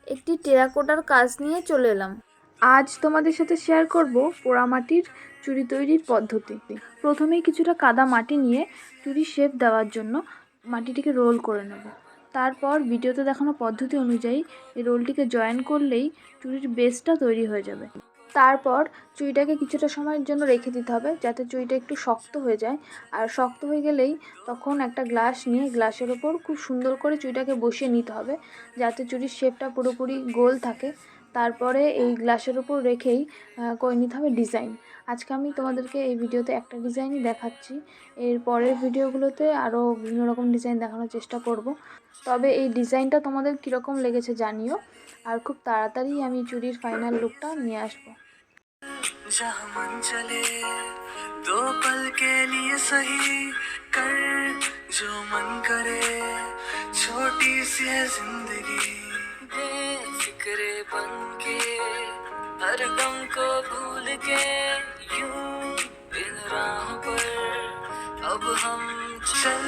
একটি টেরাকোটার কাজ নিয়ে চলে এলাম। আজ তোমাদের সাথে শেয়ার করব পোড়ামাটির চুড়ি তৈরির পদ্ধতি। প্রথমেই কিছুটা কাদা মাটি নিয়ে চুড়ির শেপ দেওয়ার জন্য মাটিটিকে রোল করে নেব। তারপর ভিডিওতে দেখানো পদ্ধতি অনুযায়ী এই রোলটিকে জয়েন করলেই চুড়ির বেসটা তৈরি হয়ে যাবে। তারপর চুড়িটাকে কিছুটা সময়ের জন্য রেখে দিতে হবে যাতে চুড়িটা একটু শক্ত হয়ে যায়। আর শক্ত হয়ে গেলেই তখন একটা গ্লাস নিয়ে গ্লাসের ওপর খুব সুন্দর করে চুড়িটাকে বসিয়ে নিতে হবে যাতে চুড়ির শেপটা পুরোপুরি গোল থাকে। তারপরে এই গ্লাসের ওপর রেখেই করে নিতে হবে ডিজাইন। আজকে আমি তোমাদেরকে এই ভিডিওতে একটা ডিজাইনই দেখাচ্ছি, এর পরের ভিডিওগুলোতে আরও বিভিন্ন রকম ডিজাইন দেখানোর চেষ্টা করব। তবে এই ডিজাইনটা তোমাদের কীরকম লেগেছে জানিও। আর খুব তাড়াতাড়ি আমি চুড়ির ফাইনাল লুকটা নিয়ে আসবো। जहाँ मन चले दो पल के लिए सही कर जो मन करे, छोटी सी है जिंदगी बेफिक्रे बन के, हर गम को भूल के यूं इन राहों पर अब हम चल